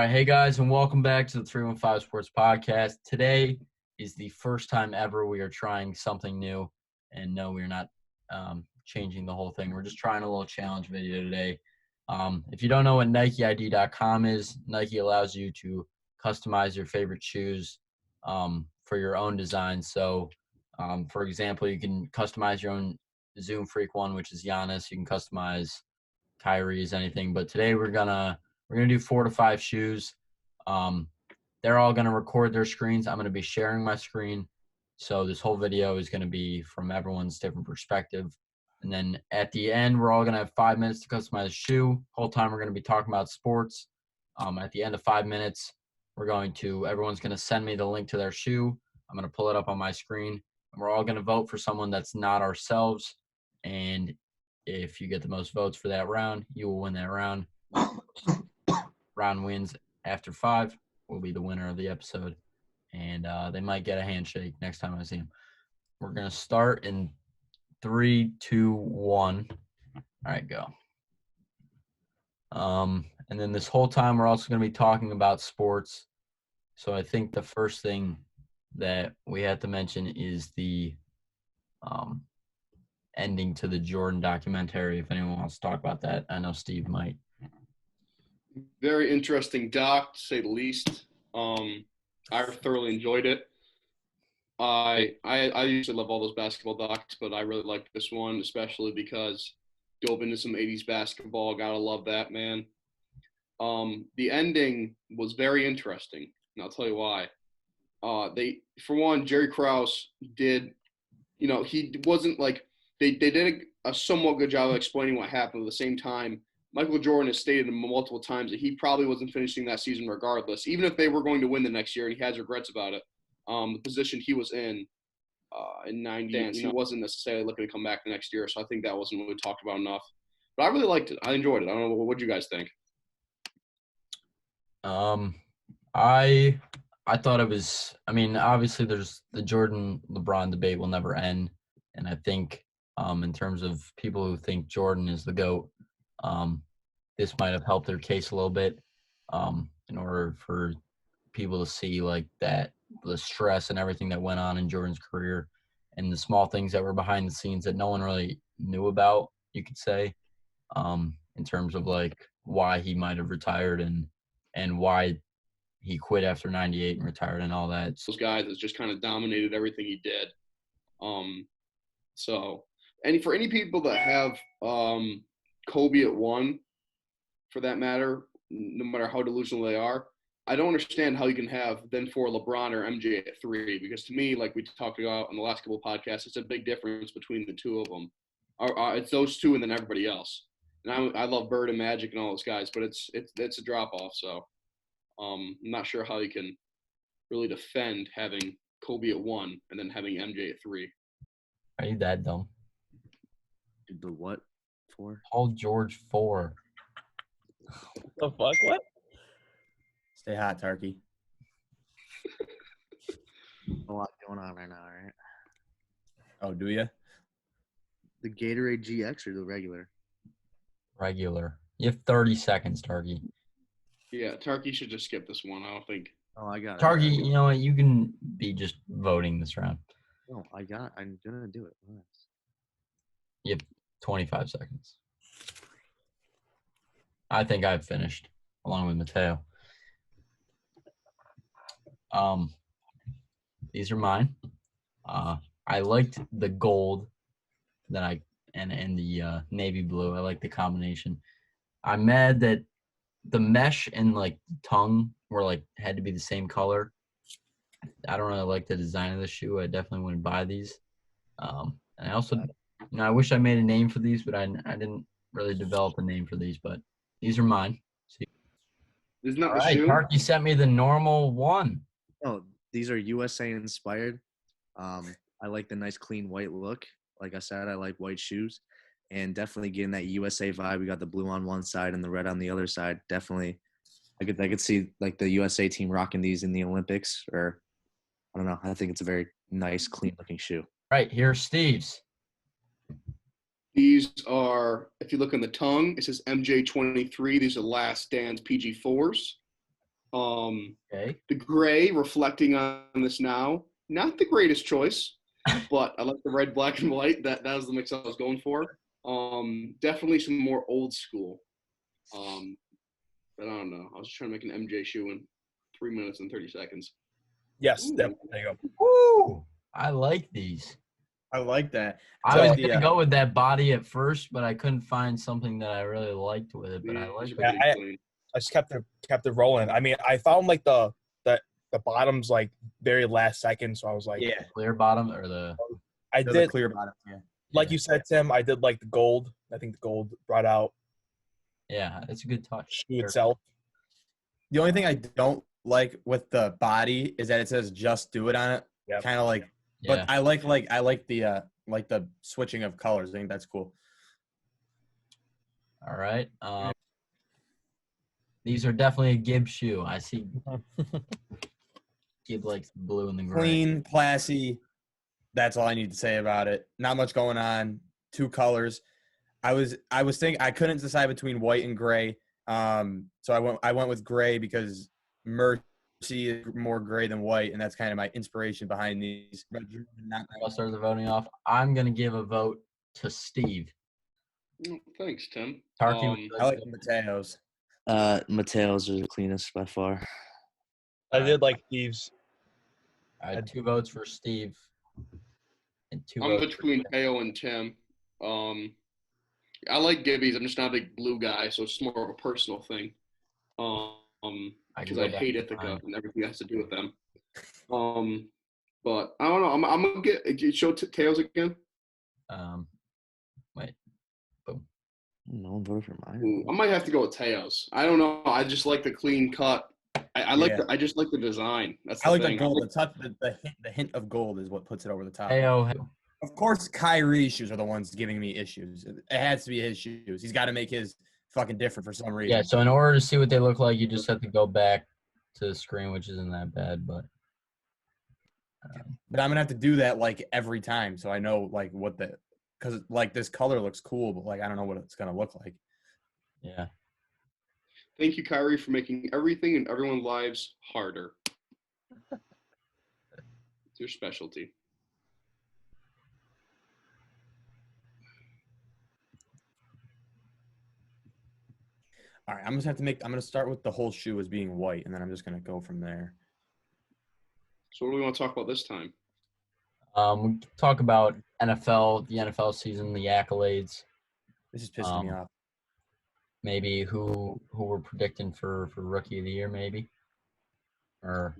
right, hey guys, and welcome back to the 315 Sports Podcast. Today is the first time ever we are trying something new, and no, we're not changing the whole thing. We're just trying a little challenge video today. If you don't know what NikeID.com is, Nike allows you to customize your favorite shoes for your own design. So, for example, you can customize your own Zoom Freak one, which is Giannis. You can customize Kyrie's, anything. But today we're gonna do 4 to 5 shoes. They're all gonna record their screens. I'm gonna be sharing my screen, so this whole video is gonna be from everyone's different perspective. And then at the end, we're all gonna have 5 minutes to customize a shoe. Whole time we're gonna be talking about sports. At the end of 5 minutes, everyone's gonna send me the link to their shoe. I'm gonna pull it up on my screen, and we're all gonna vote for someone that's not ourselves. And if you get the most votes for that round, you will win that round. Round wins after 5 will be the winner of the episode. And they might get a handshake next time I see them. We're going to start in 3, 2, 1. All right, go. And then this whole time we're also going to be talking about sports. So I think the first thing that we have to mention is the ending to the Jordan documentary, if anyone wants to talk about that. I know Steve might. Very interesting doc, to say the least. I thoroughly enjoyed it. I usually love all those basketball docs, but I really liked this one, especially because dove into some 80s basketball. Gotta love that, man. The ending was very interesting, and I'll tell you why. For one, Jerry Krause did, he wasn't like, they did a somewhat good job of explaining what happened. At the same time, Michael Jordan has stated multiple times that he probably wasn't finishing that season regardless. Even if they were going to win the next year, and he has regrets about it, the position he was in 90, he wasn't necessarily looking to come back the next year. So I think that wasn't really talked about enough. But I really liked it. I enjoyed it. I don't know. What do you guys think? I thought it was – I mean, obviously there's the Jordan-LeBron debate will never end. And I think in terms of people who think Jordan is the GOAT, this might have helped their case a little bit in order for people to see like that the stress and everything that went on in Jordan's career and the small things that were behind the scenes that no one really knew about, you could say, in terms of like why he might have retired and why he quit after 98 and retired and all that. Those guys that just kind of dominated everything he did. So for any people that have Kobe at 1, for that matter, no matter how delusional they are, I don't understand how you can have then 4 LeBron or MJ at 3, because to me, like we talked about in the last couple of podcasts, it's a big difference between the two of them. It's those two and then everybody else. And I love Bird and Magic and all those guys, but it's a drop off. So I'm not sure how you can really defend having Kobe at 1 and then having MJ at 3. Are you that dumb? The what? 4? Paul George 4. The fuck? What? Stay hot, turkey. A lot going on right now, right? Oh, do you? The Gatorade GX or the regular? Regular. You have 30 seconds, Turkey. Yeah, Turkey should just skip this one. I don't think. Oh, I got it. Turkey, you know what? You can be just voting this round. No, I'm gonna do it. Relax. You have 25 seconds. I think I've finished, along with Mateo. These are mine. I liked the gold and the navy blue. I like the combination. I'm mad that the mesh and like tongue were like had to be the same color. I don't really like the design of the shoe. I definitely wouldn't buy these. And I also, I wish I made a name for these, but I didn't really develop a name for these. But these are mine. See? This is not All the right, shoe. Parky sent me the normal one. Oh, these are USA inspired. I like the nice clean white look. Like I said, I like white shoes, and definitely getting that USA vibe. We got the blue on one side and the red on the other side. Definitely, I could see like the USA team rocking these in the Olympics, or I don't know. I think it's a very nice, clean looking shoe. Right, here's Steve's. These are, if you look on the tongue, it says MJ 23. These are Last Dance PG4s. Okay. The gray, reflecting on this now, not the greatest choice, but I like the red, black, and white. That was the mix I was going for. Definitely some more old school. But I don't know. I was just trying to make an MJ shoe in 3 minutes and 30 seconds. Yes, Ooh. there you go. Woo! I like these. I like that. I So was the, gonna go with that body at first, but I couldn't find something that I really liked with it. But I like These it. are pretty clean. I just kept it rolling. I mean, I found like the bottoms like very last second, so I was like, yeah, Clear bottom or the I the did clear bottom. Yeah. like yeah. you said, Tim. I did like the gold. I think the gold brought out Yeah, it's a good touch. shoe itself. The only thing I don't like with the body is that it says "just do it" on it. Yep. Kind of like, Yeah. but I like the switching of colors. I think that's cool. All right. These are definitely a Gib shoe. I see Gib likes the blue and the gray. Clean, classy. That's all I need to say about it. Not much going on. 2 colors. I was thinking I couldn't decide between white and gray. So I went with gray because Mercy is more gray than white, and that's kind of my inspiration behind these. I'll start the voting off. I'm gonna give a vote to Steve. Oh, thanks, Tim. Tarky, would you I like to- Mateos. Mateo's are the cleanest by far. I did like Steve's. I had 2 votes for Steve. And 2 I'm votes between for Teo and Tim. I like Gibbies. I'm just not a big blue guy, so it's more of a personal thing. I can Because go I back hate to Ithaca mine. and everything that has to do with them. But I don't know. I'm gonna get show Teos again. Wait. Boom. No one voted for mine. Ooh, I might have to go with Teos. I don't know. I just like the clean cut. I just like the design. That's the I like thing. the gold. The touch, the hint of gold is what puts it over the top. Teo, Of course, Kyrie's shoes are the ones giving me issues. It has to be his shoes. He's got to make his fucking different for some reason. yeah, so in order to see what they look like, you just have to go back to the screen, which isn't that bad, but But I'm gonna have to do that like every time, so I know like what because like this color looks cool, but like I don't know what it's gonna look like. yeah. Thank you, Kyrie, for making everything and everyone's lives harder. It's your specialty. All right, I'm gonna start with the whole shoe as being white, and then I'm just gonna go from there. So what do we want to talk about this time? We can talk about NFL, the NFL season, the accolades, This is pissing me off. maybe who we're predicting for rookie of the year, maybe, or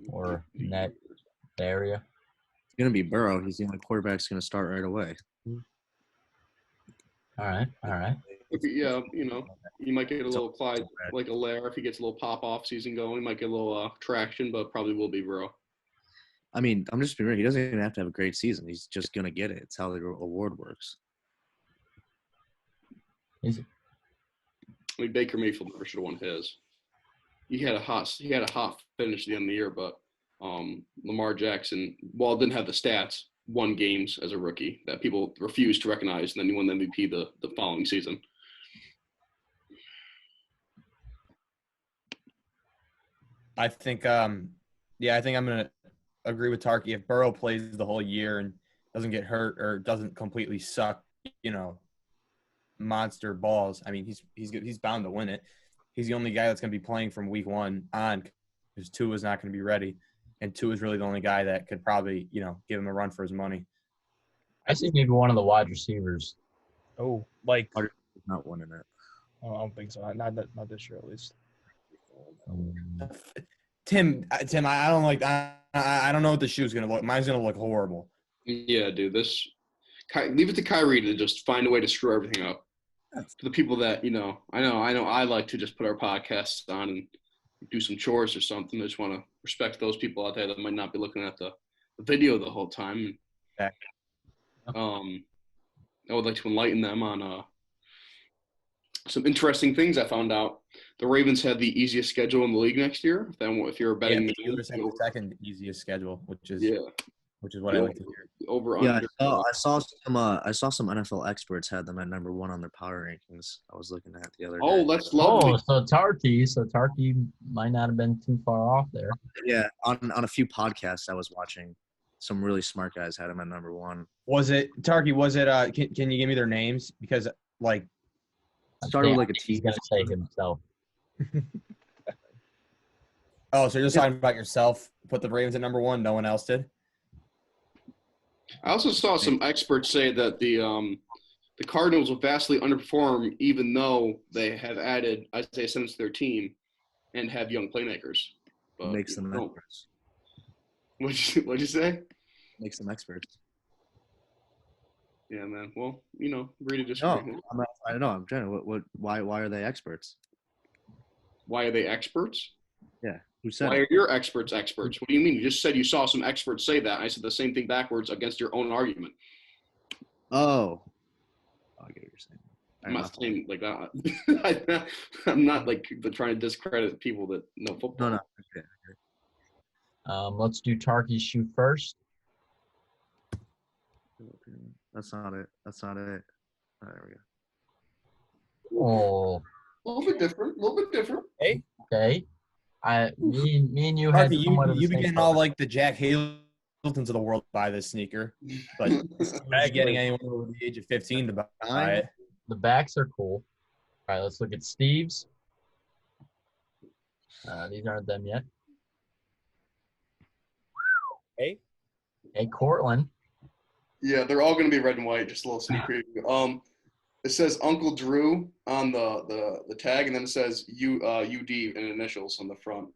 in that area. It's gonna be Burrow. He's the only quarterback that's gonna start right away. All right. Yeah, you might get a little Clyde, like a lair if he gets a little pop-off season going. He might get a little traction, but probably will be Burrow. I mean, I'm just being real. He doesn't even have to have a great season. He's just gonna get it. It's how the award works. Is it? I mean, Baker Mayfield never should have won his. He had a hot finish at the end of the year, but Lamar Jackson, while didn't have the stats, won games as a rookie that people refused to recognize, and then he won the MVP the following season. I think I'm gonna agree with Tarky. If Burrow plays the whole year and doesn't get hurt or doesn't completely suck, monster balls. I mean, he's bound to win it. He's the only guy that's gonna be playing from week 1 on, because 2 is not gonna be ready, and 2 is really the only guy that could probably give him a run for his money. I see maybe one of the wide receivers. Oh, like He's not winning it. I don't think so. Not this year at least. Tim, I don't like. I don't know what the shoe's gonna look. Mine's gonna look horrible. Yeah, dude, leave it to Kyrie to just find a way to screw everything up. For the people that I know I like to just put our podcasts on and do some chores or something. I just want to respect those people out there that might not be looking at the video the whole time. Yeah. I would like to enlighten them on some interesting things I found out. The Ravens had the easiest schedule in the league next year. If you're betting, The Steelers have the second easiest schedule, which is what I Yeah. like to hear. over Yeah, under. I saw some NFL experts had them at number 1 on their power rankings. I was looking at the other day. Oh, that's Oh, lovely. so Tarky might not have been too far off there. Yeah, on a few podcasts I was watching, some really smart guys had him at number 1. Was it Tarky? Was it? Can you give me their names? Because like, Started with like a He's T. gonna say himself. oh, so you're just talking about yourself. Put the Ravens at number 1. No one else did. I also saw some experts say that the Cardinals will vastly underperform, even though they have added Isaiah Simmons to their team and have young playmakers. But, Makes them experts. What'd you say? Makes them experts. Yeah, man. Well, agree to disagree. No, I don't know. I'm trying to. Why are they experts? Why are they experts? Yeah. Who said Why it? are your experts experts? What do you mean? You just said you saw some experts say that. I said the same thing backwards against your own argument. Oh. I get what you're saying. I'm not saying like that. I'm not like trying to discredit people that know football. No. Okay. Let's do Tarky's shoe first. That's not it. All right, there we go. Oh, A little bit different. okay. Me and you had Tarky, somewhat of the you be same getting color. all like the Jack Hamiltons of the world buy this sneaker, but not getting anyone over the age of 15 to buy it. The backs are cool. All right, let's look at Steve's. These aren't them yet. Hey, Cortland. Yeah, they're all going to be red and white. Just a little sneak preview. It says Uncle Drew on the tag, and then it says UD in initials on the front.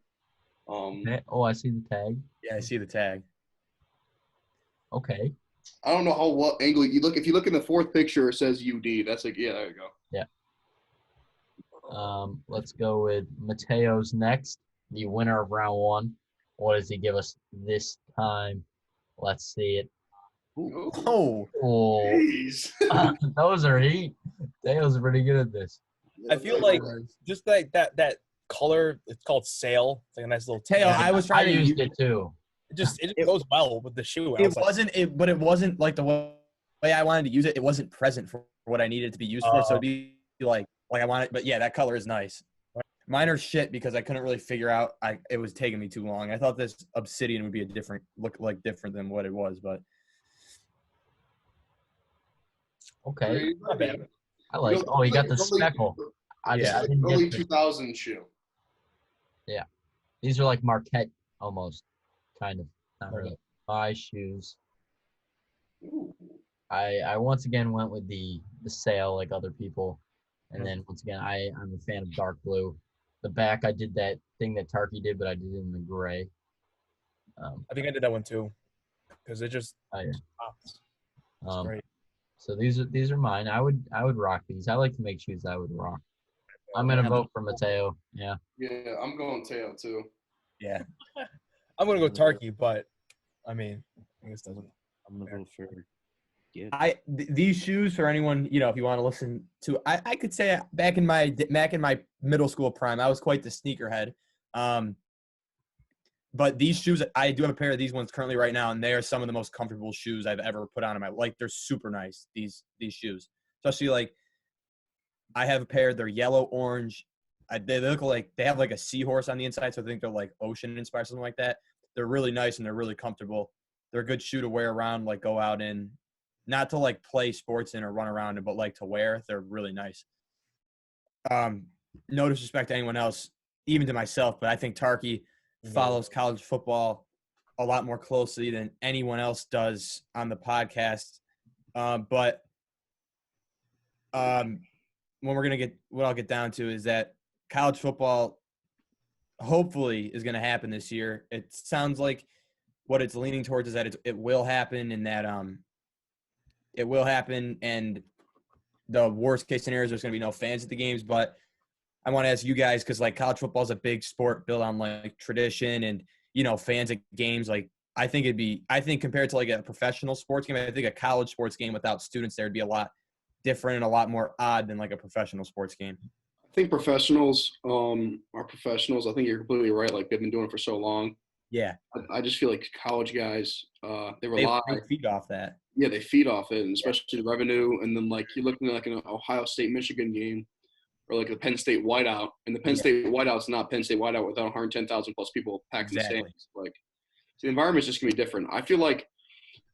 Okay. Oh, I see the tag. Yeah, I see the tag. Okay. I don't know what angle you look. If you look in the fourth picture, it says UD. That's like, yeah, there you go. Yeah. Let's go with Mateo's next, the winner of round 1. What does he give us this time? Let's see it. Oh, Jeez. Those are heat. Mateo's pretty good at this. I feel like just like that color. It's called sail. It's like a nice little. Teo, I was trying to used it too. It just goes well with the shoe. It wasn't like the way I wanted to use it. It wasn't present for what I needed it to be used for. So it'd be like I wanted. But yeah, that color is nice. Mine are shit because I couldn't really figure out. It was taking me too long. I thought this obsidian would be different than what it was, but Okay. Not bad. I like. Oh, he got the speckle. I didn't early get the, 2000 shoe. Yeah. These are like Marquette almost, kind of. Not really. My shoes. Ooh. I once again went with the sail like other people, and then once again I'm a fan of dark blue. The back I did that thing that Tarky did, but I did it in the gray. I think I did that one too, because it just pops. It's great. So these are mine. I would rock these. I like to make shoes I would rock. I'm gonna vote for Mateo. Yeah. Yeah, I'm going Teo too. yeah. I'm gonna go Tarky, but I mean, I guess doesn't. I'm gonna vote for. These shoes for anyone, if you want to listen to, I could say back in my middle school prime, I was quite the sneakerhead. But these shoes, I do have a pair of these ones currently right now, and they are some of the most comfortable shoes I've ever put on in my life. They're super nice, these shoes. Especially like I have a pair, they're yellow, orange. They look like they have like a seahorse on the inside, so I think they're like ocean inspired, something like that. They're really nice and they're really comfortable. They're a good shoe to wear around, like go out in. Not to like play sports in or run around in, but like to wear. They're really nice. No disrespect to anyone else, even to myself, but I think Tarky follows college football a lot more closely than anyone else does on the podcast. But what I'll get down to is that college football hopefully is going to happen this year. It sounds like what it's leaning towards is that it will happen, and that it will happen, and the worst case scenario is there's going to be no fans at the games. But I want to ask you guys, because like college football is a big sport built on like tradition and fans at games. Like I think compared to like a professional sports game, I think a college sports game without students there would be a lot different and a lot more odd than like a professional sports game. I think professionals are professionals. I think you're completely right. Like they've been doing it for so long. Yeah, I just feel like college guys, they they rely. feed off that. Yeah, they feed off it, and especially the revenue. And then like you're looking at like an Ohio State Michigan game, or like a Penn State whiteout, and the Penn Yeah. State whiteout's not Penn State whiteout without 110,000 plus people packed in the Exactly. stands. Like so the environment's just gonna be different. I feel like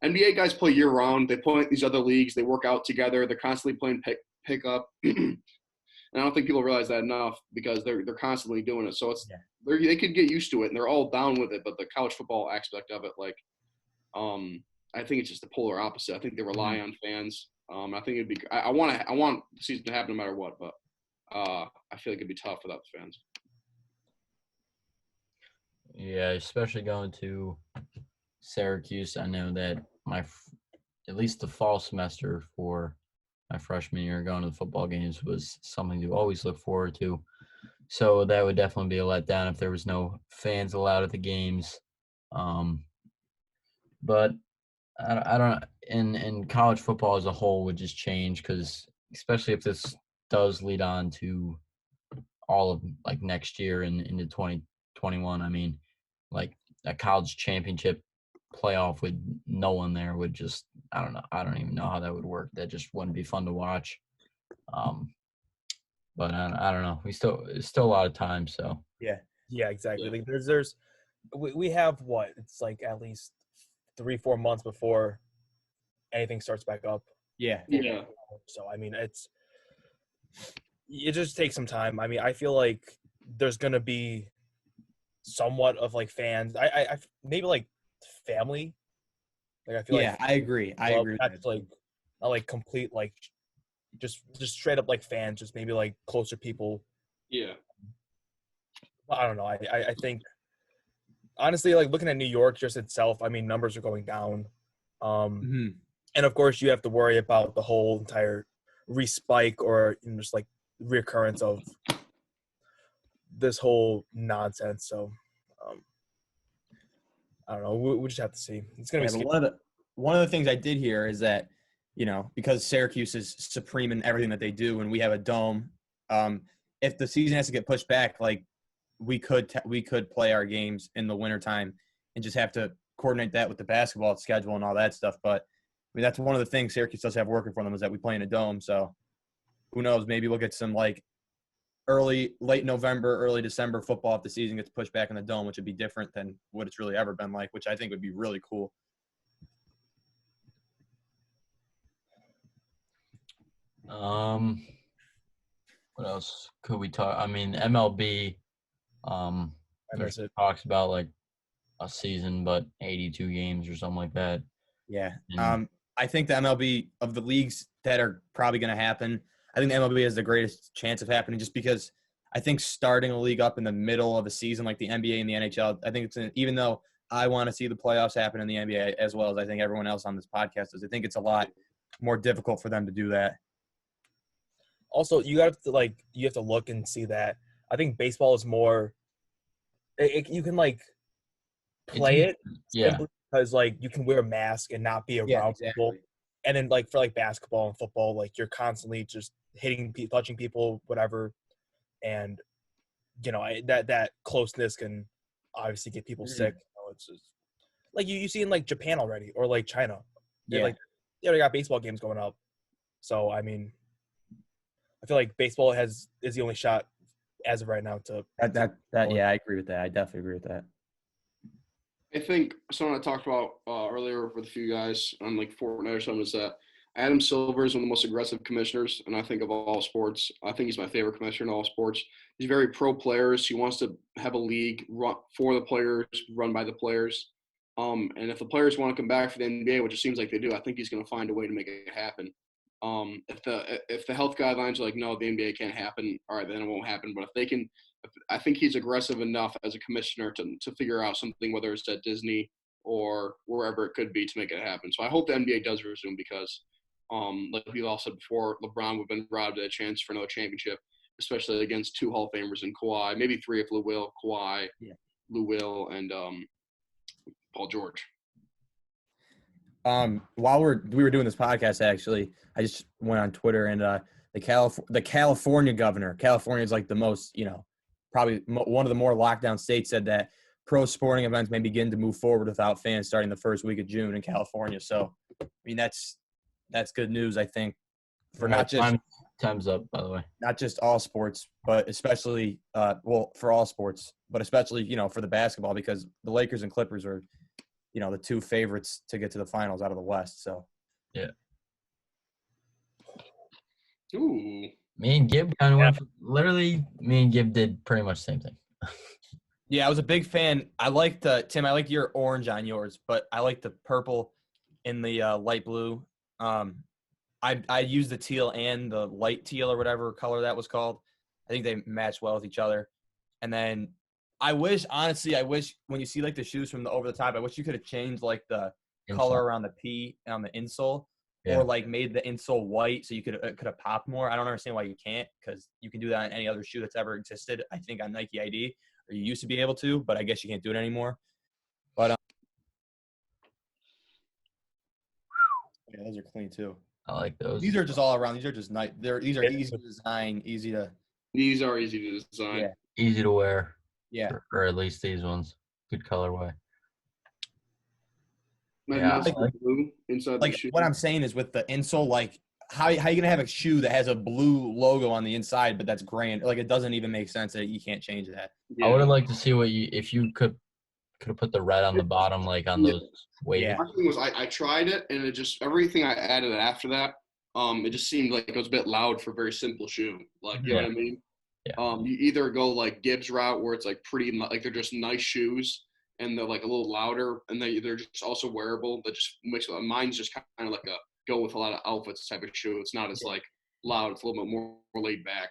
NBA guys play year round. They play in these other leagues. They work out together. They're constantly playing pickup. And I don't think people realize that enough because they're constantly doing it. So it's they could get used to it and they're all down with it. But the college football aspect of it, like, I think it's just the polar opposite. I think they rely on fans. I think it'd be. I want the season to happen no matter what, but I feel like it'd be tough without the fans. Yeah, especially going to Syracuse. I know that at least the fall semester for my freshman year going to the football games was something to always look forward to. So that would definitely be a letdown if there was no fans allowed at the games. But I don't in college football as a whole would just change because especially if this does lead on to all of like next year and into 2021. I mean, like a college championship playoff with no one there would just I don't know. I don't even know how that would work. That just wouldn't be fun to watch. But I don't know. It's still a lot of time. So Yeah, exactly. Yeah. Like we have what? It's like at least 3-4 months before anything starts back up. Yeah. Yeah. So I mean, it just takes some time. I mean, I feel like there's gonna be somewhat of like fans. I maybe like family. Like I feel Yeah, like I agree. I agree with That's that. like not like complete like just straight up like fans. Just maybe like closer people. Yeah. I don't know. I think honestly, like looking at New York just itself, I mean, numbers are going down. Mhm. And of course, you have to worry about the whole entire respike or just like reoccurrence of this whole nonsense. So, I don't know. We just have to see. It's gonna Yeah, be but one of the things I did hear is that, because Syracuse is supreme in everything that they do, and we have a dome. If the season has to get pushed back, like we could play our games in the wintertime and just have to coordinate that with the basketball schedule and all that stuff. But I mean, that's one of the things Syracuse does have working for them is that we play in a dome. So who knows? Maybe we'll get some like late November, early December football if the season gets pushed back in the dome, which would be different than what it's really ever been like, which I think would be really cool. What else could we talk? I mean, MLB. I miss it. Talks about like a season, but 82 games or something like that. Yeah. And I think the MLB of the leagues that are probably going to happen, I think the MLB has the greatest chance of happening just because I think starting a league up in the middle of a season like the NBA and the NHL, I think even though I want to see the playoffs happen in the NBA as well as I think everyone else on this podcast does, I think it's a lot more difficult for them to do that. Also, you have to look and see that. I think baseball is more. You can like play it simply because like you can wear a mask and not be around people. And then like for like basketball and football, like you're constantly just touching people, whatever, and that closeness can obviously get people sick. It's just like you see in like Japan already or like China. They got baseball games going up. So I mean, I feel like baseball is the only shot as of right now to yeah, I agree with that. I definitely agree with that. I think something I talked about earlier with a few guys on like Fortnite or something is that Adam Silver is one of the most aggressive commissioners, and I think of all sports. I think he's my favorite commissioner in all sports. He's very pro players. He wants to have a league run for the players, run by the players. And if the players want to come back for the NBA, which it seems like they do, I think he's going to find a way to make it happen. If the health guidelines are like, no, the NBA can't happen, all right, then it won't happen. But if they can, I think he's aggressive enough as a commissioner to figure out something, whether it's at Disney or wherever it could be, to make it happen. So I hope the NBA does resume because, like we all said before, LeBron would have been robbed of a chance for another championship, especially against two Hall of Famers in Kawhi, maybe three if Lou Will, Kawhi, Lou Will, and Paul George. While we were doing this podcast, actually, I just went on Twitter and the California governor, California is like the most, probably one of the more lockdown states, said that pro sporting events may begin to move forward without fans starting the first week of June in California. So, I mean, that's good news, I think, for not just time's up, by the way. Not just all sports, but especially for all sports, but especially for the basketball, because the Lakers and Clippers are the two favorites to get to the finals out of the West. So yeah. Ooh. Me and Gib kind of went for, literally. Me and Gib did pretty much the same thing. yeah, I was a big fan. I liked Tim. I liked your orange on yours, but I liked the purple and the light blue. I used the teal and the light teal or whatever color that was called. I think they match well with each other. And then I wish when you see like the shoes from the over the top, I wish you could have changed like the color around the P on the insole, or like made the insole white so you could have popped more. I don't understand why you can't, because you can do that on any other shoe that's ever existed. I think on Nike ID, or you used to be able to, but I guess you can't do it anymore. But yeah, those are clean too. I like those. These are just all around. These are just nice. These are easy to design, easy to. These are easy to design. Yeah. Easy to wear. Yeah. Or at least these ones. Good colorway. Nice blue inside like the shoe. what I'm saying is with the insole, like how you gonna have a shoe that has a blue logo on the inside, but that's gray? Like it doesn't even make sense that you can't change that. Yeah. I would have liked to see if you could have put the red on the bottom, like on those weighted. Yeah. My thing was I tried it, and it just everything I added after that, it just seemed like it was a bit loud for a very simple shoe. Like you know what I mean? Yeah. You either go like Gibbs route, where it's like pretty, like they're just nice shoes, and they're like a little louder, and they're just also wearable. That just makes mine's just kind of like a go with a lot of outfits type of shoe. It's not as like loud. It's a little bit more laid back.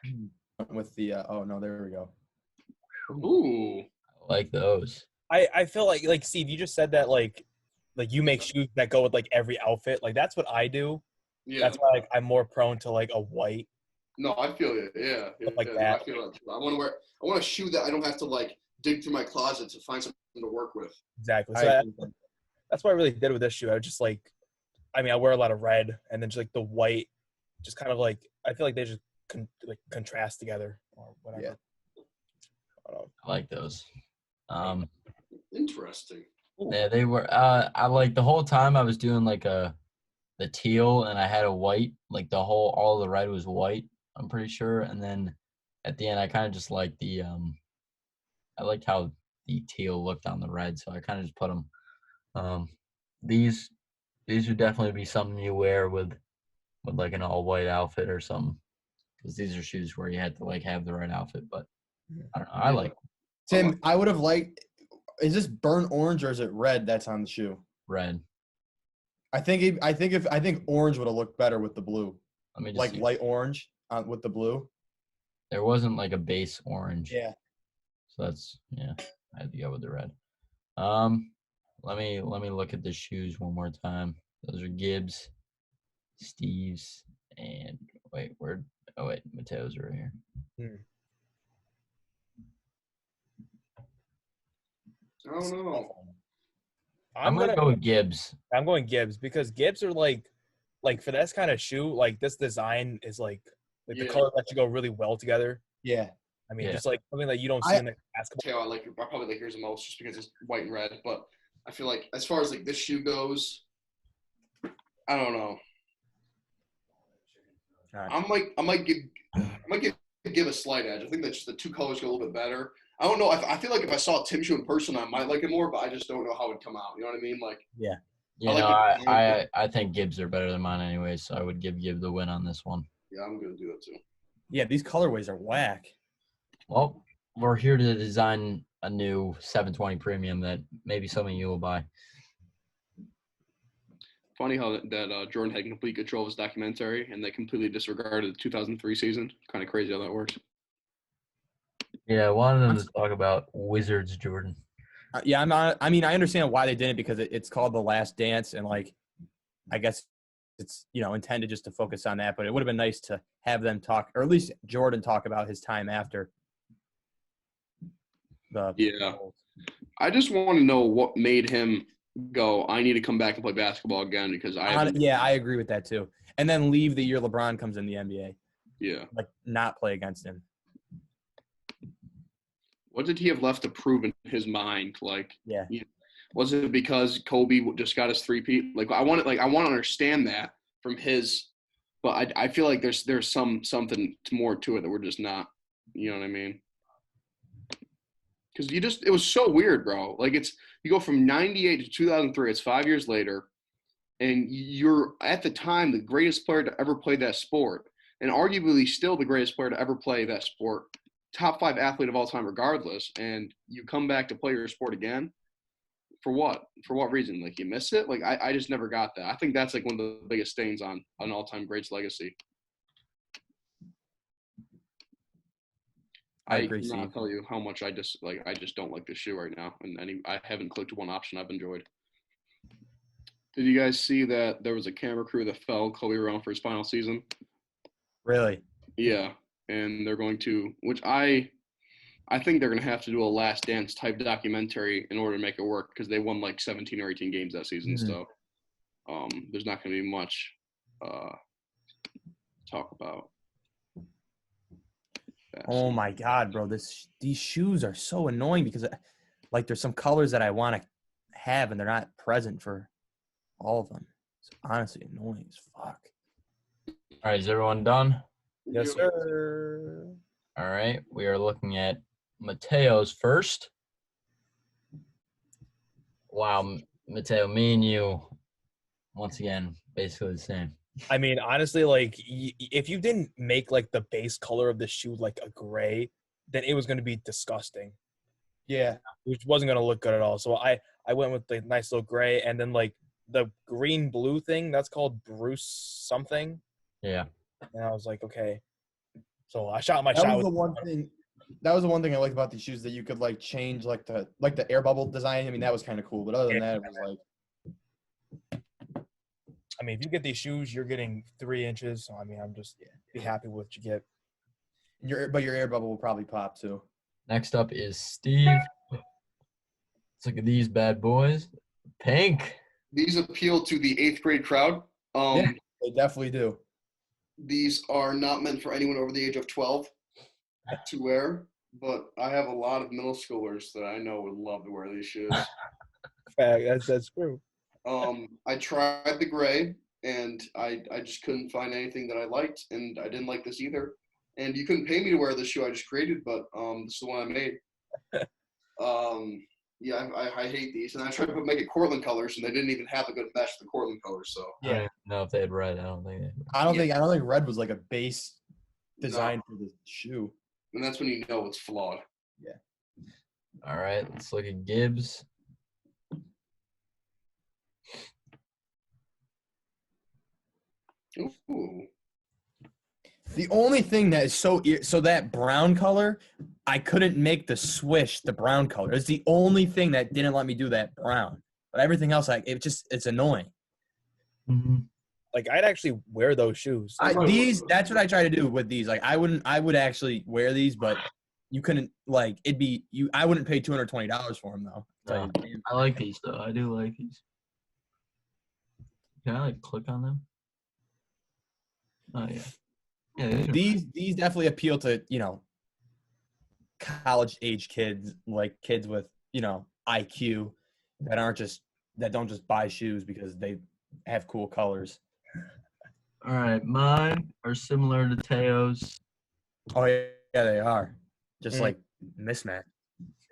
With the oh no, there we go. Ooh, I like those. I feel like Steve, you just said that like you make shoes that go with like every outfit. Like that's what I do. yeah. That's why like I'm more prone to like a white. No, I feel it. Yeah, Like yeah, that. I feel it. I want a shoe that I don't have to like dig through my closet to find something to work with. Exactly. So that's what I really did with this shoe. I was just like, I mean, I wear a lot of red, and then just like the white, just kind of like I feel like they just contrast together or whatever. Yeah. I like those. Interesting. Yeah, they were. I like the whole time I was doing like the teal, and I had a white. Like all the red was white. I'm pretty sure, and then at the end I kind of just liked the I liked how the teal looked on the red, so I kind of just put them. These would definitely be something you wear with like an all white outfit or something, because these are shoes where you had to like have the right outfit. But I don't know. I like Tim. I would have liked. Is this burnt orange or is it red that's on the shoe? red. I think orange would have looked better with the blue. Let me just like see. light orange with the blue. There wasn't like a base orange. Yeah. So that's I had to go with the red. Let me look at the shoes one more time. Those are Gibbs, Steve's, and Mateo's right here. I don't know. I'm gonna go with Gibbs. I'm going Gibbs because Gibbs are like for this kind of shoe, like this design is like the color lets you go really well together. Yeah. I mean, just like something that you don't see in the basketball. I probably like yours the most just because it's white and red. But I feel like as far as like this shoe goes, I don't know. I might give a slight edge. I think that just the two colors go a little bit better. I don't know. I feel like if I saw Tim shoe in person, I might like it more, but I just don't know how it would come out. You know what I mean? Like, yeah. I think Gibbs are better than mine anyway, so I would give the win on this one. Yeah, I'm gonna do that too. Yeah, these colorways are whack. Well, we're here to design a new 720 premium that maybe some of you will buy. Funny how that Jordan had complete control of his documentary and they completely disregarded the 2003 season. Kind of crazy how that works. Yeah, I wanted them to talk about Wizards Jordan. Yeah, I understand why they didn't, because it's called The Last Dance, and like, I guess it's intended just to focus on that. But it would have been nice to have them talk, or at least Jordan talk about his time after. I just want to know what made him go, I need to come back and play basketball again, because I agree with that too. And then leave the year LeBron comes in the NBA. Yeah. Like not play against him. what did he have left to prove in his mind? Like, Yeah. Was it because Kobe just got his three-peat? Like, I want to understand that from his, but I feel like there's something more to it that we're just not. You know what I mean? Because it was so weird, bro. Like, you go from 98 to 2003. It's 5 years later, and you're at the time the greatest player to ever play that sport, and arguably still the greatest player to ever play that sport, top 5 athlete of all time, regardless. And you come back to play your sport again. For what? For what reason? Like, you miss it? Like, I just never got that. I think that's like one of the biggest stains on an all-time greats legacy. I agree, cannot Steve. tell you how much I just don't like this shoe right now, and I haven't clicked one option I've enjoyed. Did you guys see that there was a camera crew that followed Kobe around for his final season? Really? Yeah, and they're going to, which I think they're going to have to do a Last Dance type documentary in order to make it work because they won like 17 or 18 games that season. Mhm. So there's not going to be much to talk about. Oh my God, bro! These shoes are so annoying because, like, there's some colors that I want to have and they're not present for all of them. It's honestly annoying as fuck. All right, is everyone done? Yes, sir. All right, we are looking at Mateo's first. Wow, Mateo, me and you, once again, basically the same. I mean, honestly, like, if you didn't make, like, the base color of the shoe, like, a gray, then it was going to be disgusting. Yeah. Which wasn't going to look good at all. So I went with the nice little gray. And then, like, the green-blue thing, that's called Bruce something. Yeah. And I was like, okay. So I shot my That shot was with the one thing. That was the one thing I liked about these shoes, that you could like change like the air bubble design. I mean, that was kind of cool. But other than that, it was like, I mean, if you get these shoes, you're getting 3 inches. So I mean, I'm just be happy with what you get. your air bubble will probably pop too. Next up is Steve. Let's look at these bad boys. Pink. These appeal to the 8th grade crowd. Yeah, they definitely do. These are not meant for anyone over the age of 12 to wear, but I have a lot of middle schoolers that I know would love to wear these shoes. That's true. I tried the gray, and I just couldn't find anything that I liked, and I didn't like this either. And you couldn't pay me to wear the shoe I just created, but this is the one I made. Yeah, I hate these, and I tried to make it Cortland colors, and they didn't even have a good match to the Cortland colors. So I don't know if they had red. I don't think they. I don't think red was like a base design for the shoe. And that's when you know it's flawed. Yeah. All right, let's look at Gibbs. Ooh. The only thing that is so that brown color, I couldn't make the swish the brown color. It's the only thing that didn't let me do that brown. But everything else, it's annoying. Mm-hmm. Like, I'd actually wear those shoes. That's what I try to do with these. Like, I would actually wear these, but you couldn't, like, I wouldn't pay $220 for them though. No, I like these though. I do like these. Can I like click on them? Oh yeah. Yeah, these definitely appeal to, college age kids, like kids with, IQ that don't just buy shoes because they have cool colors. All right, mine are similar to Teo's. Oh yeah, they are. Just like mismatch.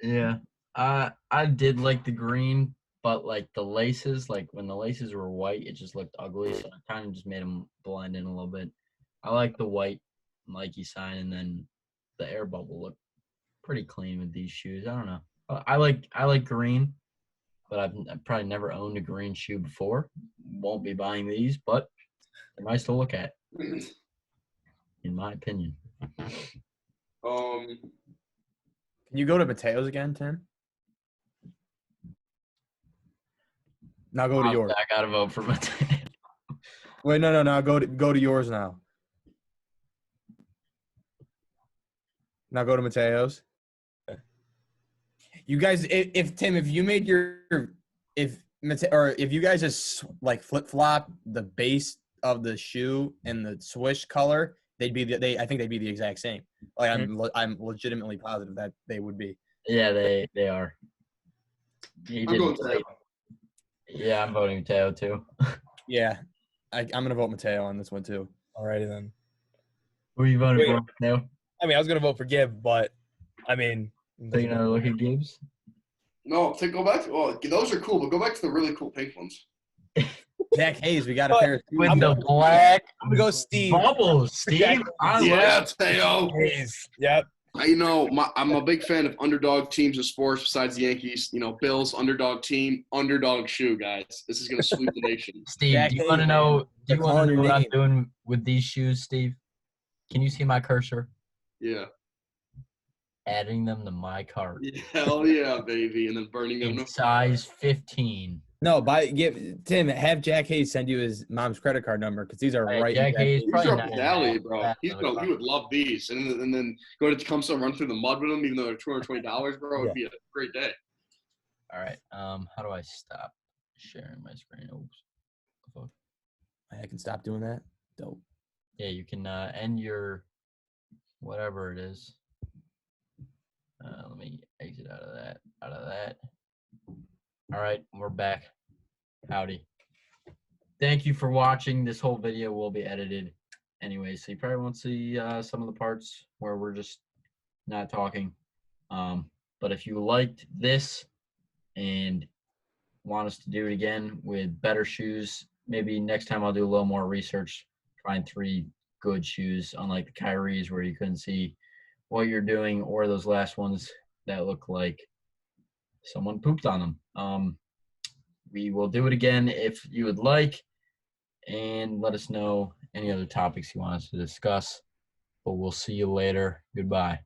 Yeah. I did like the green, but like the laces, like when the laces were white, it just looked ugly. So I kind of just made them blend in a little bit. I like the white Nike sign, and then the air bubble looked pretty clean with these shoes. I don't know. I like green, but I've probably never owned a green shoe before. Won't be buying these, but they're nice to look at, in my opinion. Can you go to Mateo's again, Tim? Now go to yours. I gotta vote for Mateo. Wait, no. Go to yours now. Now go to Mateo's. You guys, if you made if you guys just like flip flop the base of the shoe and the swish color, I think they'd be the exact same. Like I'm legitimately positive that they would be. Yeah, they are. He I'm did going great. Teo. Yeah, I'm voting Teo too. Yeah, I'm gonna vote Mateo on this one too. Alrighty then. Who are you voting Wait. for, Teo? I mean, I was gonna vote for Gibb, but I mean, Take another look at Gibbs. No, go back. Well, those are cool, but go back to the really cool pink ones. Jack Hayes, we got a pair of shoes. With the black I'm gonna go Steve. bubbles, Steve. I Yeah, like Teo. Hayes. Yep. I'm a big fan of underdog teams in sports besides the Yankees. Bills, underdog team, underdog shoe, guys. This is going to sweep the nation. Steve, Jack do you Hayes, want to man. know? Do They're you want to calling know your what I'm name. doing with these shoes, Steve? Can you see my cursor? Yeah. Adding them to my cart Hell yeah, baby. And then burning them. in size 15. No, Tim, have Jack Hayes send you his mom's credit card number because these are Hey, right. Jack Hayes, These probably are not up in his alley, that- bro. that He other car. would love these. And then go to come some run through the mud with them, even though they're $220, bro. It'd be a great day. All right. How do I stop sharing my screen? Oops. Fuck. I can stop doing that. Dope. Yeah, you can end your whatever it is. Let me exit out of that. All right, we're back. Howdy. Thank you for watching. This whole video will be edited anyway, so you probably won't see some of the parts where we're just not talking. But if you liked this and want us to do it again with better shoes, maybe next time I'll do a little more research, find 3 good shoes, unlike the Kyries where you couldn't see what you're doing, or those last ones that look like someone pooped on them. We will do it again if you would like, and let us know any other topics you want us to discuss. But we'll see you later. Goodbye.